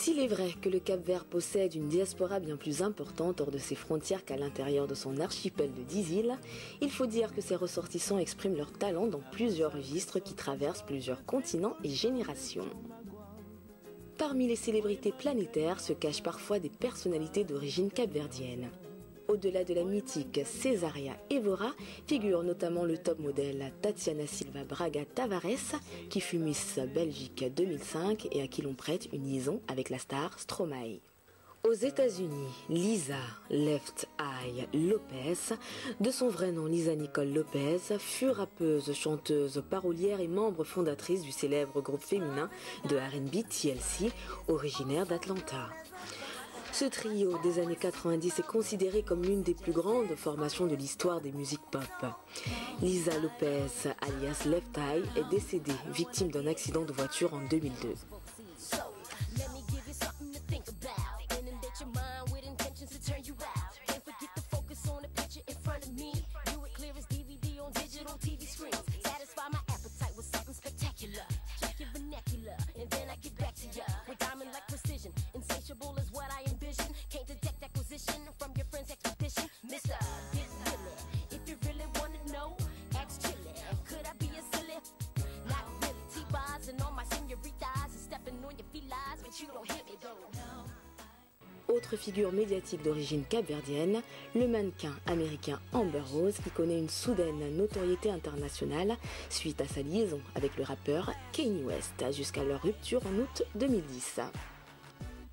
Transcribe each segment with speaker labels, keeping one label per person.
Speaker 1: S'il est vrai que le Cap-Vert possède une diaspora bien plus importante hors de ses frontières qu'à l'intérieur de son archipel de 10 îles, il faut dire que ses ressortissants expriment leur talent dans plusieurs registres qui traversent plusieurs continents et générations. Parmi les célébrités planétaires se cachent parfois des personnalités d'origine capverdienne. Au-delà de la mythique Cesaria Evora, figure notamment le top modèle Tatiana Silva Braga Tavares, qui fut Miss Belgique 2005 et à qui l'on prête une liaison avec la star Stromae. Aux États-Unis, Lisa Left Eye Lopez, de son vrai nom Lisa Nicole Lopez, fut rappeuse, chanteuse, parolière et membre fondatrice du célèbre groupe féminin de R&B TLC, originaire d'Atlanta. Ce trio des années 90 est considéré comme l'une des plus grandes formations de l'histoire des musiques pop. Lisa Lopez, alias Left Eye, est décédée, victime d'un accident de voiture en 2002. Autre figure médiatique d'origine capverdienne, le mannequin américain Amber Rose qui connaît une soudaine notoriété internationale suite à sa liaison avec le rappeur Kanye West jusqu'à leur rupture en août 2010.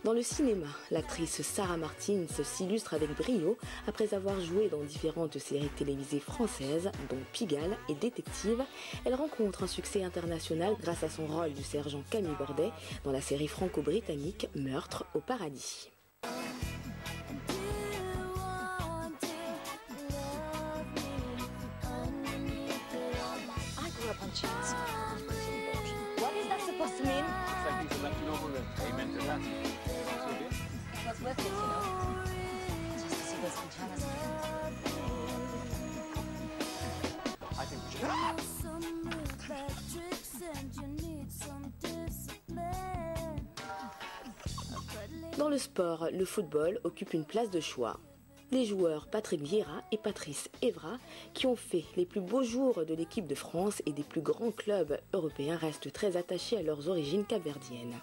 Speaker 1: Dans le cinéma, l'actrice Sarah Martins s'illustre avec brio après avoir joué dans différentes séries télévisées françaises, dont Pigalle et Détective. Elle rencontre un succès international grâce à son rôle du sergent Camille Bordet dans la série franco-britannique Meurtre au paradis.
Speaker 2: What is that supposed to mean?
Speaker 3: Looks like he's elected over it. Amen to that.
Speaker 2: What's with it, you know? Just to see what's in China's
Speaker 3: I think we should...
Speaker 1: Dans le sport, le football occupe une place de choix. Les joueurs Patrick Vieira et Patrice Evra, qui ont fait les plus beaux jours de l'équipe de France et des plus grands clubs européens, restent très attachés à leurs origines capverdiennes.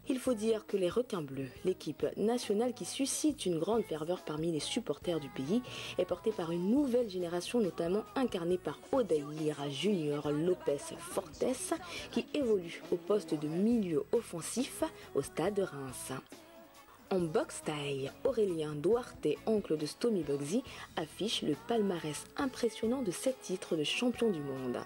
Speaker 1: Il faut dire que les Requins Bleus, l'équipe nationale qui suscite une grande ferveur parmi les supporters du pays, est portée par une nouvelle génération notamment incarnée par Odaïr Junior Lopez Fortes, qui évolue au poste de milieu offensif au stade de Reims. En boxe taille, Aurélien Duarte, oncle de Stomy Bugsy, affiche le palmarès impressionnant de 7 titres de champion du monde.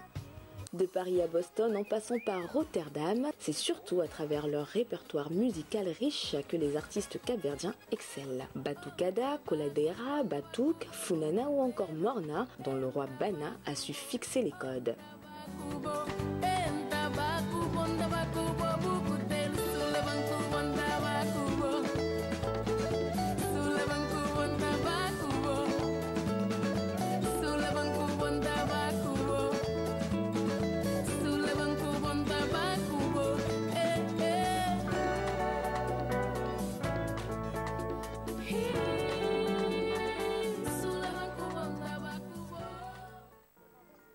Speaker 1: De Paris à Boston en passant par Rotterdam, c'est surtout à travers leur répertoire musical riche que les artistes capverdiens excellent. Batucada, Coladeira, Batuque, Funana ou encore Morna, dont le roi Bana a su fixer les codes.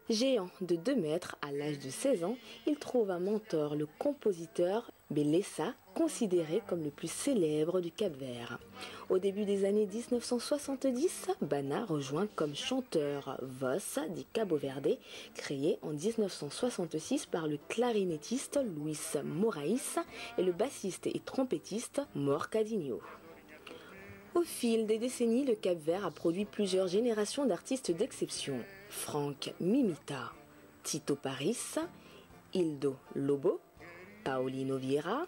Speaker 1: Géant de 2 mètres à l'âge de 16 ans, il trouve un mentor, le compositeur Belessa, considéré comme le plus célèbre du Cap-Vert. Au début des années 1970, Bana rejoint comme chanteur Voz di Cabo Verde, créé en 1966 par le clarinettiste Luis Moraes et le bassiste et trompettiste Mor Cadinho. Au fil des décennies, le Cap-Vert a produit plusieurs générations d'artistes d'exception. Frank Mimita, Tito Paris, Hildo Lobo, Paulino Vieira,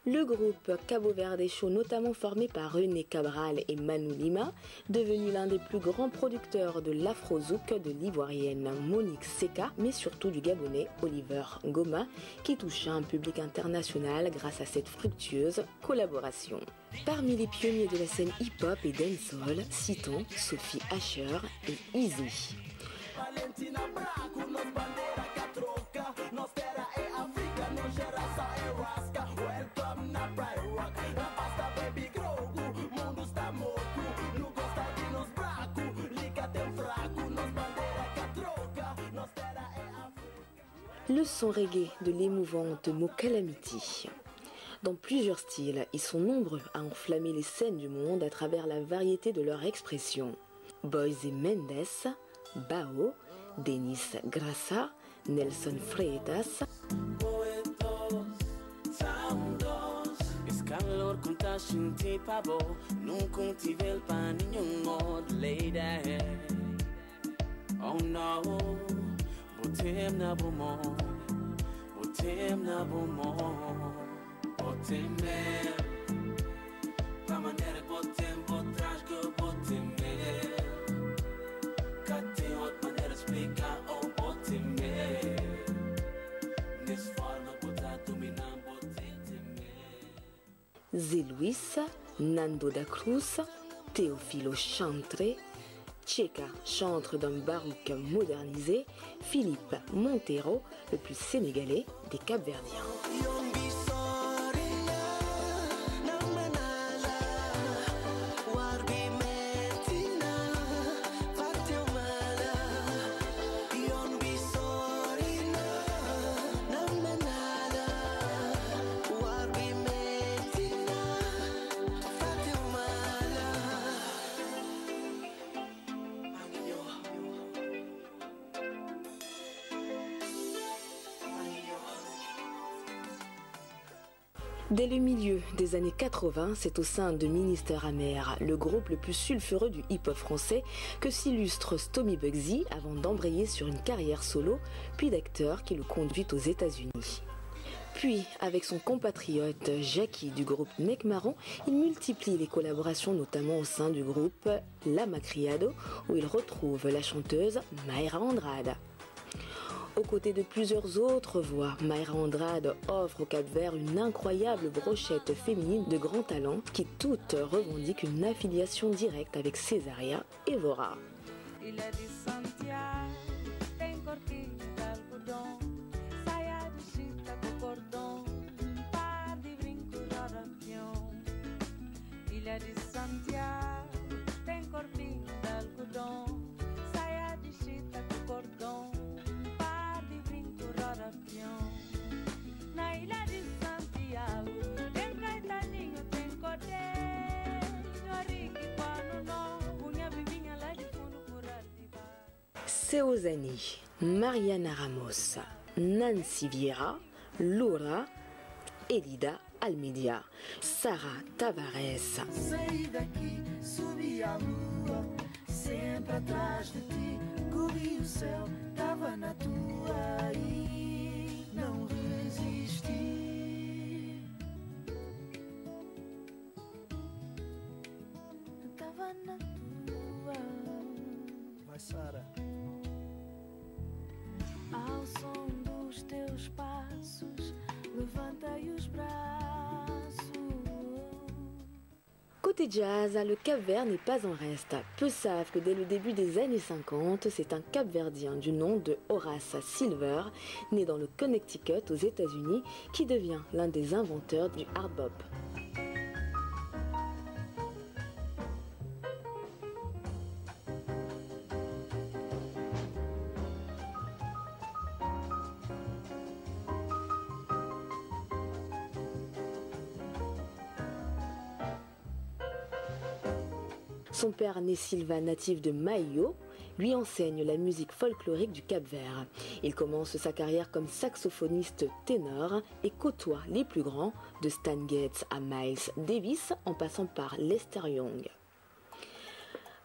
Speaker 1: le groupe Cabo Verde Show notamment formé par René Cabral et Manu Lima, devenu l'un des plus grands producteurs de l'afro-zouk de l'ivoirienne Monique Seka, mais surtout du gabonais Oliver Ngoma, qui toucha un public international grâce à cette fructueuse collaboration. Parmi les pionniers de la scène hip-hop et dancehall, citons Sophie Asher et Easy.
Speaker 4: Valentina Braco, nos bandeira que a troca, nos terra é África, nos geração é Rasca, welcome na Pride Rock.
Speaker 1: Le son reggae de l'émouvante Mocalamity. Dans plusieurs styles, ils sont nombreux à enflammer les scènes du monde à travers la variété de leur expression. Boys et Mendes, Bao, Denis Grassa, Nelson Freitas.
Speaker 4: Calor contagiante pavo, não contive el pan nenhum mod lady. Oh no, botem na bomo, botem mel. Da maneira que botem, botrás que botem mel. Cá tem outra maneira de explicar, oh botem mel. Nessa forma botar dominar, botem mel.
Speaker 1: Zé Luis, Nando da Cruz, Théophilo Chantre, Tcheka, chantre d'un baroque modernisé, Philippe Montero, le plus sénégalais des Cap-Verdiens. Dès le milieu des années 80, c'est au sein de Ministère Amer, le groupe le plus sulfureux du hip-hop français, que s'illustre Stomy Bugsy avant d'embrayer sur une carrière solo, puis d'acteur qui le conduit aux États-Unis. Puis, avec son compatriote Jackie du groupe Nec Marron, il multiplie les collaborations, notamment au sein du groupe La Macriado, où il retrouve la chanteuse Mayra Andrade. Aux côtés de plusieurs autres voix, Mayra Andrade offre au Cap-Vert une incroyable brochette féminine de grand talent qui toutes revendiquent une affiliation directe avec Césaria Évora. Seozani, Mariana Ramos, Nancy Vieira, Laura, Elida Almeida, Sarah Tavares.
Speaker 5: Saí daqui, subi à lua, sempre atrás de ti, corri o céu, tava na tua e não resisti. Tava na tua. Vai, Sara. Ao som dos teus passos, levantei os braços.
Speaker 1: Côté jazz, le Cap-Vert n'est pas en reste. Peu savent que dès le début des années 50, c'est un Cap-Verdien du nom de Horace Silver, né dans le Connecticut aux États-Unis, qui devient l'un des inventeurs du hard bop. Son père, né Silva, natif de Maio, lui enseigne la musique folklorique du Cap-Vert. Il commence sa carrière comme saxophoniste ténor et côtoie les plus grands, de Stan Getz à Miles Davis, en passant par Lester Young.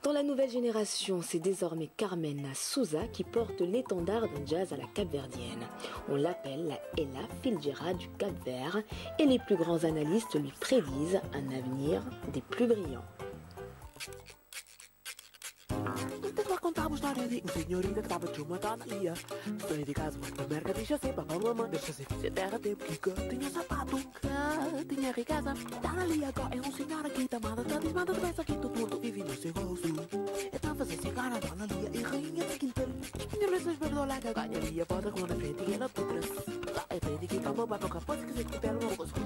Speaker 1: Dans la nouvelle génération, c'est désormais Carmen Souza qui porte l'étendard d'un jazz à la capverdienne. On l'appelle la Ella Fitzgerald du Cap-Vert et les plus grands analystes lui prédisent un avenir des plus brillants.
Speaker 6: Te vou contar uma história de senhorita que estava de uma lia. Saí de casa, mas na merda deixa ser papá, mamãe. Deixa ser filha terra, tem pica. Tinha sapato, tinha riqueza. Tá ali agora, é senhor aqui, tamada, tá desmada, doença aqui, todo mundo vive no seu gozo. Então fazer cigarra, dona Lia e rainha da quinta. Minha licença perdoa que ganha Lia, bota com a frente e ela putra. É frente que calma, bate o capô, se quiser que pelo, não gosto.